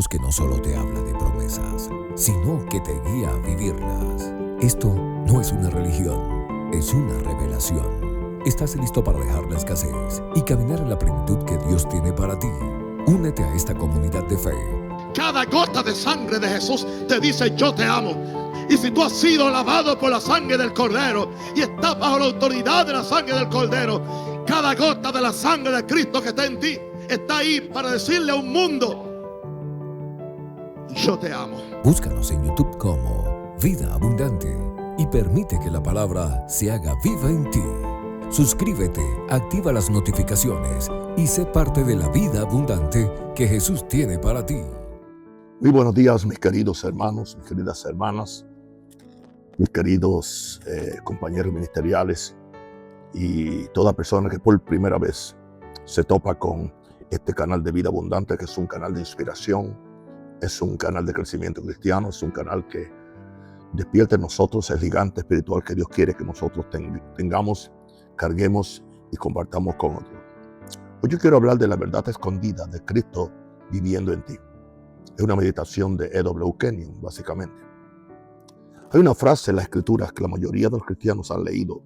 Dios que no solo te habla de promesas, sino que te guía a vivirlas. Esto no es una religión, es una revelación. ¿Estás listo para dejar la escasez y caminar en la plenitud que Dios tiene para ti? Únete a esta comunidad de fe. Cada gota de sangre de Jesús te dice: yo te amo. Y si tú has sido lavado por la sangre del Cordero y estás bajo la autoridad de la sangre del Cordero, cada gota de la sangre de Cristo que está en ti está ahí para decirle a un mundo: yo te amo. Búscanos en YouTube como Vida Abundante y permite que la palabra se haga viva en ti. Suscríbete, activa las notificaciones y sé parte de la vida abundante que Jesús tiene para ti. Muy buenos días, mis queridos hermanos, mis queridas hermanas, mis queridos compañeros ministeriales y toda persona que por primera vez se topa con este canal de Vida Abundante, que es un canal de inspiración, es un canal de crecimiento cristiano, es un canal que despierta en nosotros el gigante espiritual que Dios quiere que nosotros tengamos, carguemos y compartamos con otros. Hoy yo quiero hablar de la verdad escondida de Cristo viviendo en ti. Es una meditación de E.W. Kenyon, básicamente. Hay una frase en las Escrituras que la mayoría de los cristianos han leído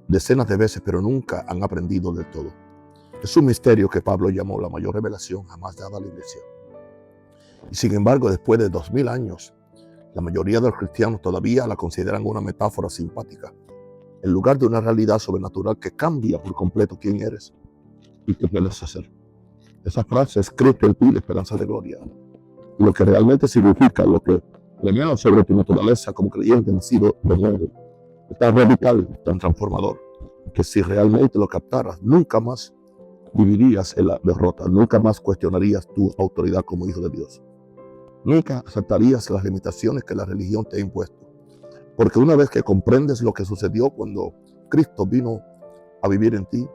decenas de veces, pero nunca han aprendido del todo. Es un misterio que Pablo llamó la mayor revelación jamás dada a la iglesia. Y sin embargo, después de 2000 años, la mayoría de los cristianos todavía la consideran una metáfora simpática, en lugar de una realidad sobrenatural que cambia por completo quién eres y qué puedes hacer. Esa frase es Cristo en ti, la esperanza de gloria. Lo que realmente significa, lo que revela sobre tu naturaleza como creyente nacido de nuevo, es tan radical, tan transformador, que si realmente lo captaras, nunca más vivirías en la derrota, nunca más cuestionarías tu autoridad como hijo de Dios. Nunca aceptarías las limitaciones que la religión te ha impuesto. Porque una vez que comprendes lo que sucedió cuando Cristo vino a vivir en ti,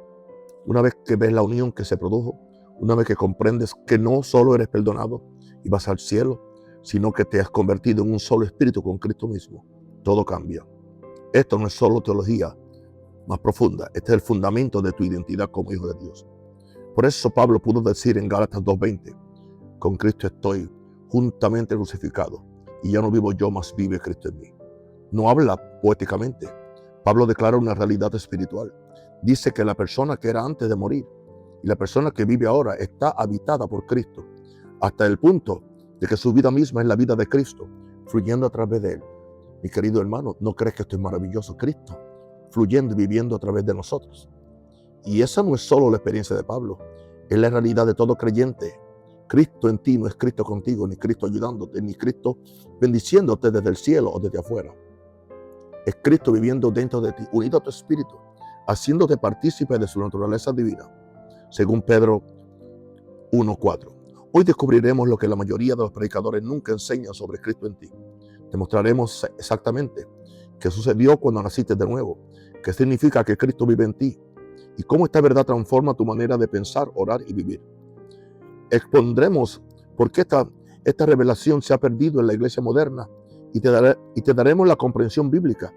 una vez que ves la unión que se produjo, una vez que comprendes que no solo eres perdonado y vas al cielo, sino que te has convertido en un solo espíritu con Cristo mismo, todo cambia. Esto no es solo teología más profunda, este es el fundamento de tu identidad como hijo de Dios. Por eso Pablo pudo decir en Gálatas 2:20, con Cristo estoy juntamente crucificado, y ya no vivo yo, mas vive Cristo en mí. No habla poéticamente. Pablo declara una realidad espiritual. Dice que la persona que era antes de morir y la persona que vive ahora está habitada por Cristo, hasta el punto de que su vida misma es la vida de Cristo, fluyendo a través de él. Mi querido hermano, ¿no crees que esto es maravilloso? Cristo fluyendo y viviendo a través de nosotros. Y esa no es solo la experiencia de Pablo, es la realidad de todo creyente. Cristo en ti no es Cristo contigo, ni Cristo ayudándote, ni Cristo bendiciéndote desde el cielo o desde afuera. Es Cristo viviendo dentro de ti, unido a tu espíritu, haciéndote partícipe de su naturaleza divina, según Pedro 1:4. Hoy descubriremos lo que la mayoría de los predicadores nunca enseñan sobre Cristo en ti. Te mostraremos exactamente qué sucedió cuando naciste de nuevo, qué significa que Cristo vive en ti y cómo esta verdad transforma tu manera de pensar, orar y vivir. Expondremos por qué esta revelación se ha perdido en la iglesia moderna y te daremos la comprensión bíblica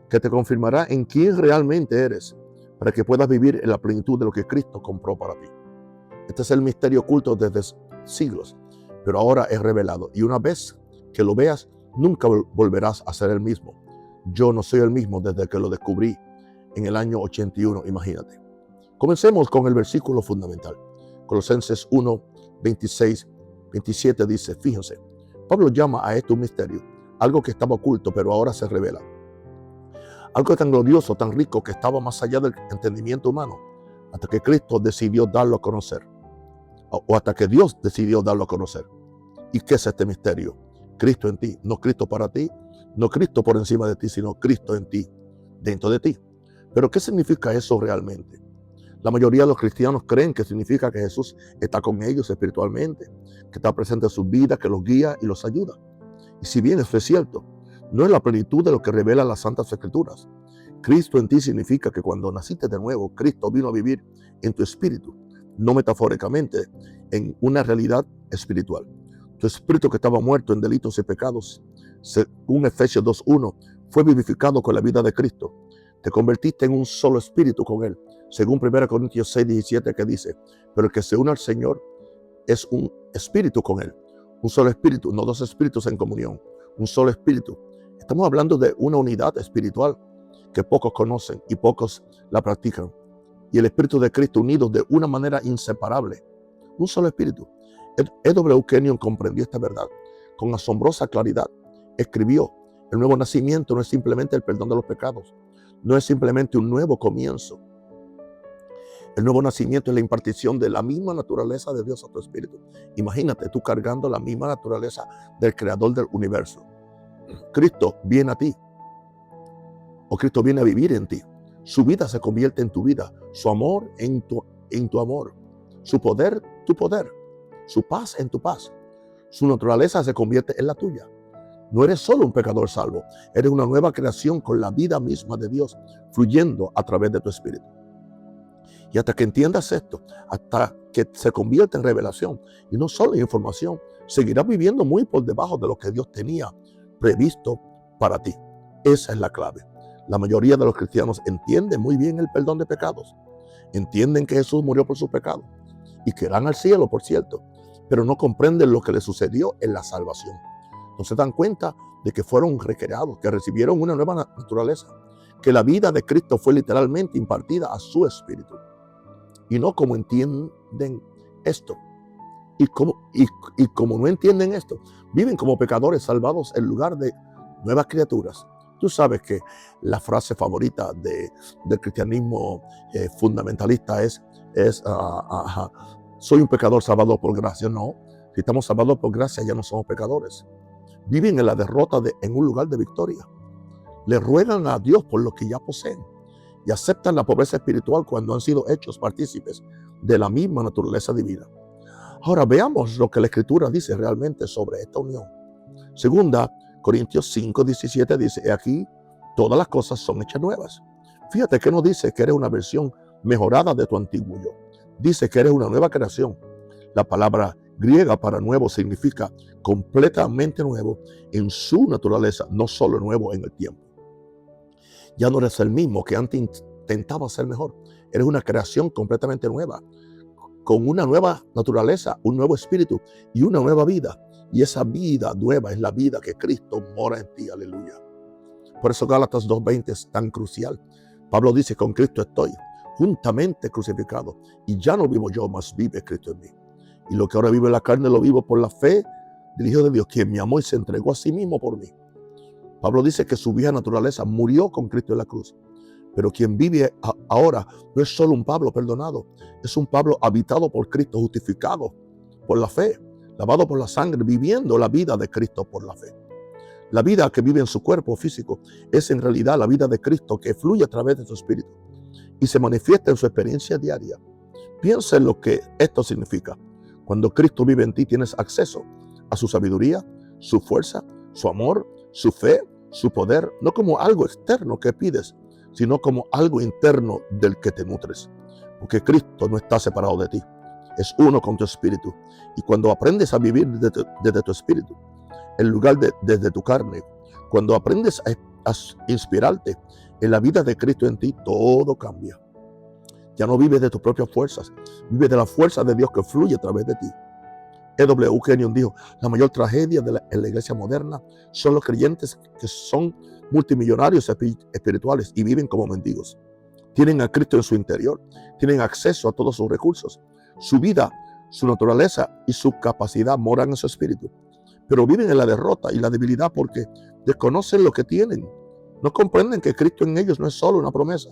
que te confirmará en quién realmente eres para que puedas vivir en la plenitud de lo que Cristo compró para ti. Este es el misterio oculto desde siglos, pero ahora es revelado y una vez que lo veas, nunca volverás a ser el mismo. Yo no soy el mismo desde que lo descubrí en el año 81, imagínate. Comencemos con el versículo fundamental. Colosenses 1:26-27 dice, fíjense, Pablo llama a esto un misterio, algo que estaba oculto pero ahora se revela. Algo tan glorioso, tan rico que estaba más allá del entendimiento humano, hasta que Cristo decidió darlo a conocer. O hasta que Dios decidió darlo a conocer. ¿Y qué es este misterio? Cristo en ti, no Cristo para ti, no Cristo por encima de ti, sino Cristo en ti, dentro de ti. Pero ¿qué significa eso realmente? La mayoría de los cristianos creen que significa que Jesús está con ellos espiritualmente, que está presente en sus vidas, que los guía y los ayuda. Y si bien eso es cierto, no es la plenitud de lo que revela las Santas Escrituras. Cristo en ti significa que cuando naciste de nuevo, Cristo vino a vivir en tu espíritu, no metafóricamente, en una realidad espiritual. Tu espíritu que estaba muerto en delitos y pecados, según Efesios 2:1, fue vivificado con la vida de Cristo. Te convertiste en un solo espíritu con Él, según 1 Corintios 6:17 que dice, pero el que se une al Señor es un espíritu con Él. Un solo espíritu, no dos espíritus en comunión. Un solo espíritu. Estamos hablando de una unidad espiritual que pocos conocen y pocos la practican. Y el Espíritu de Cristo unidos de una manera inseparable. Un solo espíritu. E.W. Kenyon comprendió esta verdad con asombrosa claridad. Escribió: el nuevo nacimiento no es simplemente el perdón de los pecados. No es simplemente un nuevo comienzo. El nuevo nacimiento es la impartición de la misma naturaleza de Dios a tu espíritu. Imagínate tú cargando la misma naturaleza del creador del universo. Cristo viene a ti, o Cristo viene a vivir en ti. Su vida se convierte en tu vida, su amor en tu amor, su poder, tu poder, su paz en tu paz. Su naturaleza se convierte en la tuya. No eres solo un pecador salvo, eres una nueva creación con la vida misma de Dios fluyendo a través de tu espíritu. Y hasta que entiendas esto, hasta que se convierta en revelación y no solo en información, seguirás viviendo muy por debajo de lo que Dios tenía previsto para ti. Esa es la clave. La mayoría de los cristianos entienden muy bien el perdón de pecados. Entienden que Jesús murió por sus pecados y que irán al cielo, por cierto, pero no comprenden lo que les sucedió en la salvación. No se dan cuenta de que fueron recreados, que recibieron una nueva naturaleza, que la vida de Cristo fue literalmente impartida a su espíritu. Y no como entienden esto. Y como no entienden esto, viven como pecadores salvados en lugar de nuevas criaturas. Tú sabes que la frase favorita del cristianismo fundamentalista es soy un pecador salvado por gracia. No, si estamos salvados por gracia ya no somos pecadores. Viven en la derrota en un lugar de victoria. Le ruegan a Dios por lo que ya poseen y aceptan la pobreza espiritual cuando han sido hechos partícipes de la misma naturaleza divina. Ahora veamos lo que la Escritura dice realmente sobre esta unión. Segunda Corintios 5:17 dice: he aquí, todas las cosas son hechas nuevas. Fíjate que no dice que eres una versión mejorada de tu antiguo yo. Dice que eres una nueva creación. La palabra griega para nuevo significa completamente nuevo en su naturaleza, no solo nuevo en el tiempo. Ya no eres el mismo que antes intentaba ser mejor. Eres una creación completamente nueva, con una nueva naturaleza, un nuevo espíritu y una nueva vida. Y esa vida nueva es la vida que Cristo mora en ti. Aleluya. Por eso Gálatas 2:20 es tan crucial. Pablo dice: con Cristo estoy juntamente crucificado y ya no vivo yo, mas vive Cristo en mí. Y lo que ahora vivo en la carne lo vivo por la fe del Hijo de Dios, quien me amó y se entregó a sí mismo por mí. Pablo dice que su vieja naturaleza murió con Cristo en la cruz. Pero quien vive ahora no es solo un Pablo perdonado, es un Pablo habitado por Cristo, justificado por la fe, lavado por la sangre, viviendo la vida de Cristo por la fe. La vida que vive en su cuerpo físico es en realidad la vida de Cristo que fluye a través de su espíritu y se manifiesta en su experiencia diaria. Piensa en lo que esto significa. Cuando Cristo vive en ti, tienes acceso a su sabiduría, su fuerza, su amor, su fe, su poder, no como algo externo que pides, sino como algo interno del que te nutres. Porque Cristo no está separado de ti, es uno con tu espíritu. Y cuando aprendes a vivir desde tu espíritu, en lugar desde tu carne, cuando aprendes a inspirarte en la vida de Cristo en ti, todo cambia. Ya no vives de tus propias fuerzas, vives de la fuerza de Dios que fluye a través de ti. E.W. Kenyon dijo: la mayor tragedia en la iglesia moderna son los creyentes que son multimillonarios espirituales y viven como mendigos. Tienen a Cristo en su interior, tienen acceso a todos sus recursos. Su vida, su naturaleza y su capacidad moran en su espíritu. Pero viven en la derrota y la debilidad porque desconocen lo que tienen. No comprenden que Cristo en ellos no es solo una promesa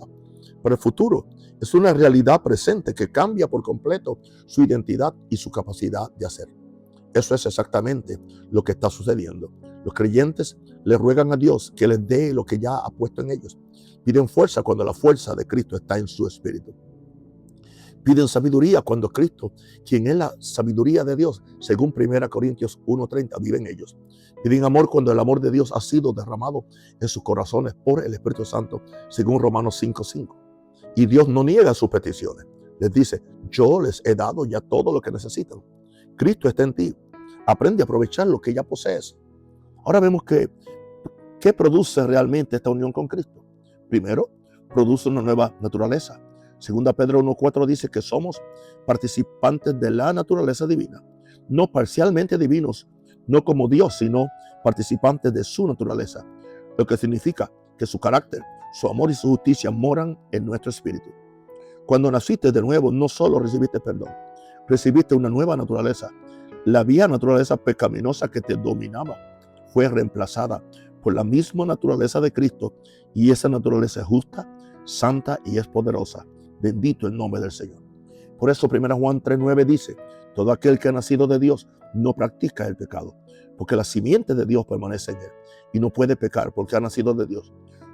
para el futuro, es una realidad presente que cambia por completo su identidad y su capacidad de hacer. Eso es exactamente lo que está sucediendo. Los creyentes le ruegan a Dios que les dé lo que ya ha puesto en ellos. Piden fuerza cuando la fuerza de Cristo está en su espíritu. Piden sabiduría cuando Cristo, quien es la sabiduría de Dios, según 1 Corintios 1:30, vive en ellos. Piden amor cuando el amor de Dios ha sido derramado en sus corazones por el Espíritu Santo, según Romanos 5:5. Y Dios no niega sus peticiones. Les dice: yo les he dado ya todo lo que necesitan. Cristo está en ti. Aprende a aprovechar lo que ya posees. Ahora vemos ¿qué produce realmente esta unión con Cristo? Primero, produce una nueva naturaleza. Segunda Pedro 1:4 dice que somos participantes de la naturaleza divina, no parcialmente divinos no como Dios, sino participantes de su naturaleza, lo que significa que su carácter, su amor y su justicia moran en nuestro espíritu. Cuando naciste de nuevo, no solo recibiste perdón, recibiste una nueva naturaleza. La vieja naturaleza pecaminosa que te dominaba fue reemplazada por la misma naturaleza de Cristo, y esa naturaleza es justa, santa y es poderosa. Bendito el nombre del Señor. Por eso 1 Juan 3:9 dice: todo aquel que ha nacido de Dios no practica el pecado, porque la simiente de Dios permanece en él y no puede pecar porque ha nacido de Dios.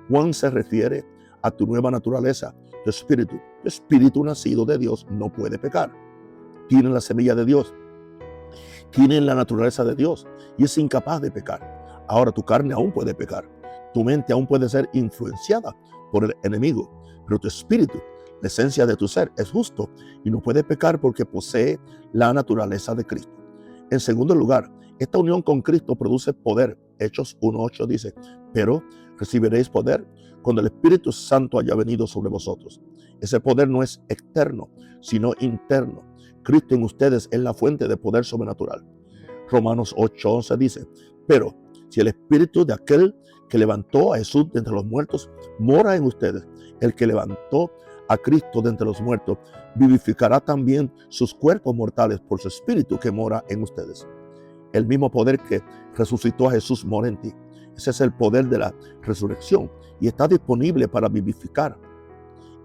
Juan se refiere a tu nueva naturaleza, tu espíritu. Tu espíritu nacido de Dios no puede pecar. Tiene la semilla de Dios, tiene la naturaleza de Dios y es incapaz de pecar. Ahora tu carne aún puede pecar, tu mente aún puede ser influenciada por el enemigo, pero tu espíritu, la esencia de tu ser, es justo y no puede pecar porque posee la naturaleza de Cristo. En segundo lugar, esta unión con Cristo produce poder. Hechos 1:8 dice: pero recibiréis poder cuando el Espíritu Santo haya venido sobre vosotros. Ese poder no es externo, sino interno. Cristo en ustedes es la fuente de poder sobrenatural. Romanos 8:11 dice: pero si el Espíritu de aquel que levantó a Jesús de entre los muertos mora en ustedes, el que levantó a Cristo de entre los muertos vivificará también sus cuerpos mortales por su Espíritu que mora en ustedes. El mismo poder que resucitó a Jesús mora en ti. Ese es el poder de la resurrección y está disponible para vivificar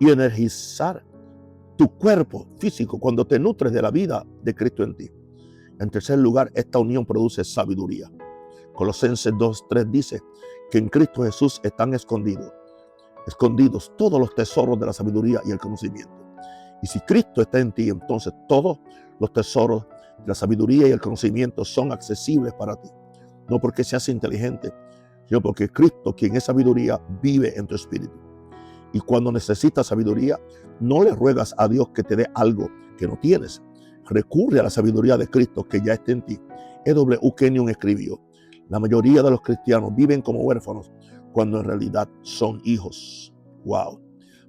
y energizar tu cuerpo físico cuando te nutres de la vida de Cristo en ti. En tercer lugar, esta unión produce sabiduría. Colosenses 2:3 dice que en Cristo Jesús están escondidos todos los tesoros de la sabiduría y el conocimiento. Y si Cristo está en ti, entonces todos los tesoros de la sabiduría y el conocimiento son accesibles para ti. No porque seas inteligente, sino porque Cristo, quien es sabiduría, vive en tu espíritu. Y cuando necesitas sabiduría, no le ruegas a Dios que te dé algo que no tienes. Recurre a la sabiduría de Cristo que ya está en ti. E.W. Kenyon escribió: la mayoría de los cristianos viven como huérfanos cuando en realidad son hijos. Wow.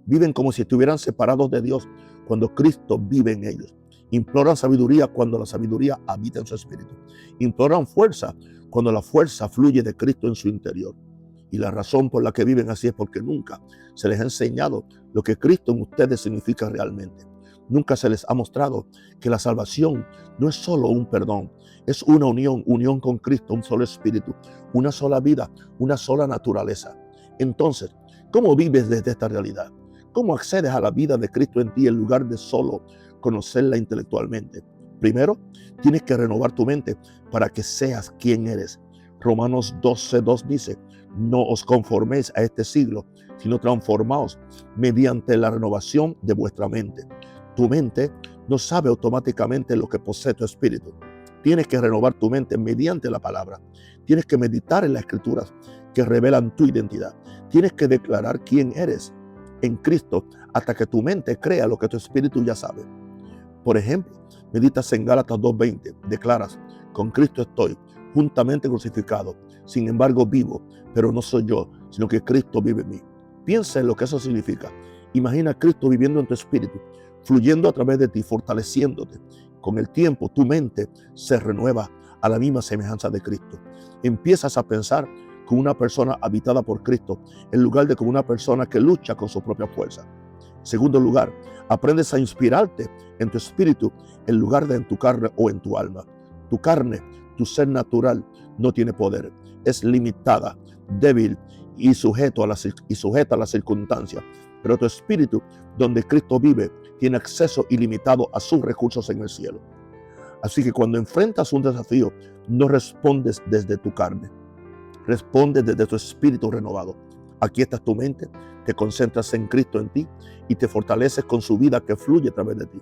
Viven como si estuvieran separados de Dios cuando Cristo vive en ellos. Imploran sabiduría cuando la sabiduría habita en su espíritu. Imploran fuerza cuando la fuerza fluye de Cristo en su interior. Y la razón por la que viven así es porque nunca se les ha enseñado lo que Cristo en ustedes significa realmente. Nunca se les ha mostrado que la salvación no es solo un perdón, es una unión con Cristo, un solo espíritu, una sola vida, una sola naturaleza. Entonces, ¿cómo vives desde esta realidad? ¿Cómo accedes a la vida de Cristo en ti en lugar de solo conocerla intelectualmente? Primero, tienes que renovar tu mente para que seas quien eres. Romanos 12:2 dice: no os conforméis a este siglo, sino transformaos mediante la renovación de vuestra mente. Tu mente no sabe automáticamente lo que posee tu espíritu. Tienes que renovar tu mente mediante la palabra. Tienes que meditar en las escrituras que revelan tu identidad. Tienes que declarar quién eres en Cristo hasta que tu mente crea lo que tu espíritu ya sabe. Por ejemplo, meditas en Gálatas 2:20. Declaras: con Cristo estoy juntamente crucificado. Sin embargo vivo, pero no soy yo, sino que Cristo vive en mí. Piensa en lo que eso significa. Imagina a Cristo viviendo en tu espíritu, fluyendo a través de ti, fortaleciéndote. Con el tiempo, tu mente se renueva a la misma semejanza de Cristo. Empiezas a pensar como una persona habitada por Cristo, en lugar de como una persona que lucha con su propia fuerza. En segundo lugar, aprendes a inspirarte en tu espíritu en lugar de en tu carne o en tu alma. Tu carne, tu ser natural, no tiene poder. Es limitada, débil y sujeta a las circunstancias. Pero tu espíritu, donde Cristo vive, tiene acceso ilimitado a sus recursos en el cielo. Así que cuando enfrentas un desafío, no respondes desde tu carne. Respondes desde tu espíritu renovado. Aquietas tu mente, te concentras en Cristo en ti y te fortaleces con su vida que fluye a través de ti.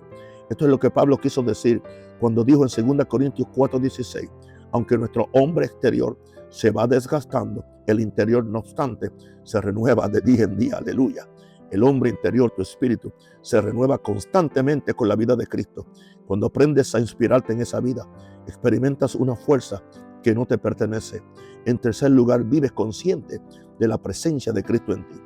Esto es lo que Pablo quiso decir cuando dijo en 2 Corintios 4:16: aunque nuestro hombre exterior se va desgastando, el interior, no obstante, se renueva de día en día. Aleluya. El hombre interior, tu espíritu, se renueva constantemente con la vida de Cristo. Cuando aprendes a inspirarte en esa vida, experimentas una fuerza que no te pertenece. En tercer lugar, vives consciente de la presencia de Cristo en ti.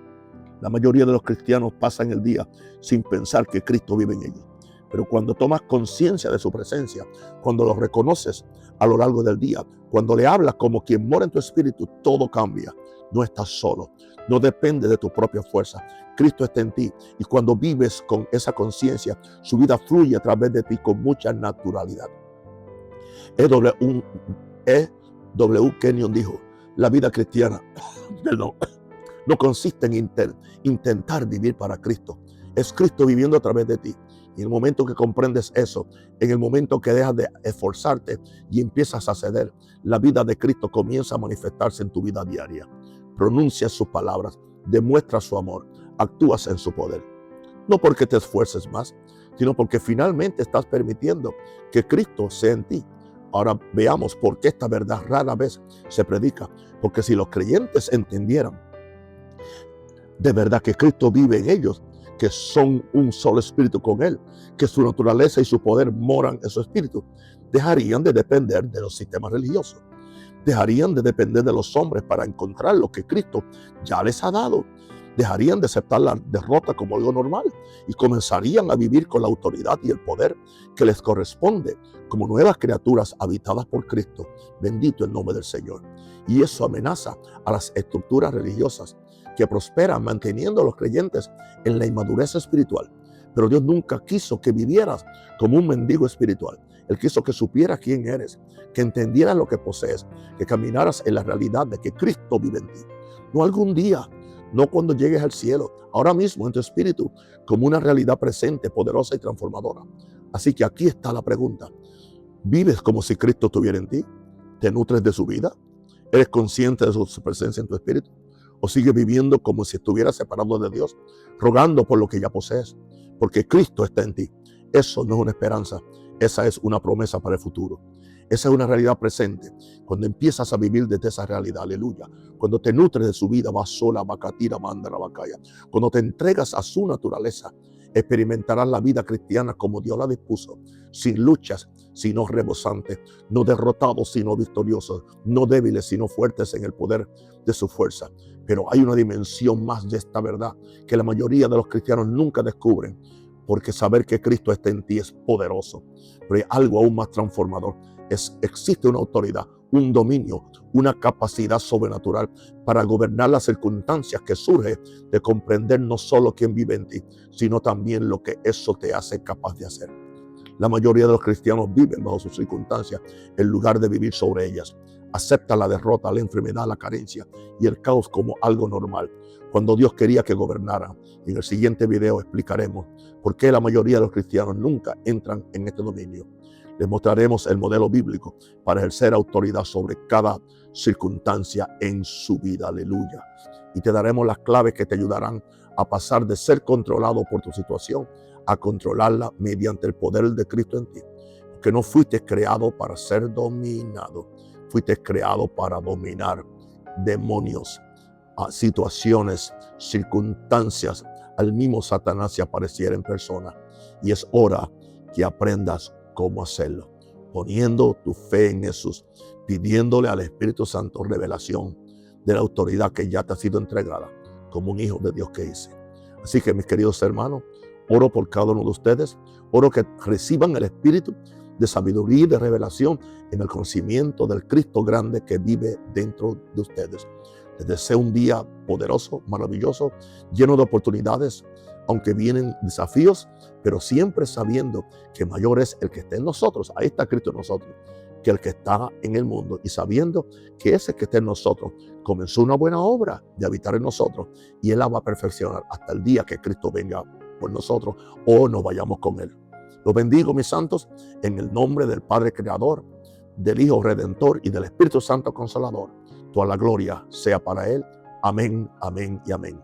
La mayoría de los cristianos pasan el día sin pensar que Cristo vive en ellos. Pero cuando tomas conciencia de su presencia, cuando lo reconoces a lo largo del día, cuando le hablas como quien mora en tu espíritu, todo cambia. No estás solo, no depende de tu propia fuerza. Cristo está en ti, y cuando vives con esa conciencia, su vida fluye a través de ti con mucha naturalidad. E.W. Kenyon dijo: la vida cristiana no consiste en intentar vivir para Cristo. Es Cristo viviendo a través de ti. Y en el momento que comprendes eso, en el momento que dejas de esforzarte y empiezas a ceder, la vida de Cristo comienza a manifestarse en tu vida diaria. Pronuncias sus palabras, demuestras su amor, actúas en su poder. No porque te esfuerces más, sino porque finalmente estás permitiendo que Cristo sea en ti. Ahora veamos por qué esta verdad rara vez se predica. Porque si los creyentes entendieran de verdad que Cristo vive en ellos, que son un solo espíritu con Él, que su naturaleza y su poder moran en su espíritu, dejarían de depender de los sistemas religiosos. Dejarían de depender de los hombres para encontrar lo que Cristo ya les ha dado. Dejarían de aceptar la derrota como algo normal y comenzarían a vivir con la autoridad y el poder que les corresponde como nuevas criaturas habitadas por Cristo. Bendito el nombre del Señor. Y eso amenaza a las estructuras religiosas que prosperan manteniendo a los creyentes en la inmadurez espiritual. Pero Dios nunca quiso que vivieras como un mendigo espiritual. Él quiso que supieras quién eres, que entendieras lo que posees, que caminaras en la realidad de que Cristo vive en ti. No algún día, no cuando llegues al cielo, ahora mismo en tu espíritu, como una realidad presente, poderosa y transformadora. Así que aquí está la pregunta: ¿vives como si Cristo estuviera en ti? ¿Te nutres de su vida? ¿Eres consciente de su presencia en tu espíritu? ¿O sigues viviendo como si estuvieras separado de Dios, rogando por lo que ya posees? Porque Cristo está en ti. Eso no es una esperanza, esa es una promesa para el futuro. Esa es una realidad presente. Cuando empiezas a vivir desde esa realidad, aleluya. Cuando te nutres de su vida, vas sola, bacatira, mandara, bacaya. Cuando te entregas a su naturaleza, experimentarás la vida cristiana como Dios la dispuso, sin luchas, sino rebosantes, no derrotados, sino victoriosos, no débiles, sino fuertes en el poder de su fuerza. Pero hay una dimensión más de esta verdad que la mayoría de los cristianos nunca descubren, porque saber que Cristo está en ti es poderoso. Pero hay algo aún más transformador. Existe una autoridad, un dominio, una capacidad sobrenatural para gobernar las circunstancias que surge de comprender no solo quién vive en ti, sino también lo que eso te hace capaz de hacer. La mayoría de los cristianos viven bajo sus circunstancias en lugar de vivir sobre ellas. Acepta la derrota, la enfermedad, la carencia y el caos como algo normal, cuando Dios quería que gobernara. En el siguiente video explicaremos por qué la mayoría de los cristianos nunca entran en este dominio. Les mostraremos el modelo bíblico para ejercer autoridad sobre cada circunstancia en su vida. Aleluya. Y te daremos las claves que te ayudarán a pasar de ser controlado por tu situación a controlarla mediante el poder de Cristo en ti. Porque no fuiste creado para ser dominado. Fuiste creado para dominar demonios, situaciones, circunstancias. Al mismo Satanás se apareciera en persona. Y es hora que aprendas cómo hacerlo, poniendo tu fe en Jesús, pidiéndole al Espíritu Santo revelación de la autoridad que ya te ha sido entregada como un hijo de Dios que hice. Así que, mis queridos hermanos, oro por cada uno de ustedes, oro que reciban el Espíritu de sabiduría y de revelación en el conocimiento del Cristo grande que vive dentro de ustedes. Les deseo un día poderoso, maravilloso, lleno de oportunidades, aunque vienen desafíos, pero siempre sabiendo que mayor es el que está en nosotros, ahí está Cristo en nosotros, que el que está en el mundo, y sabiendo que ese que está en nosotros comenzó una buena obra de habitar en nosotros, y Él la va a perfeccionar hasta el día que Cristo venga por nosotros o nos vayamos con Él. Los bendigo, mis santos, en el nombre del Padre Creador, del Hijo Redentor y del Espíritu Santo Consolador. Toda la gloria sea para Él. Amén, amén y amén.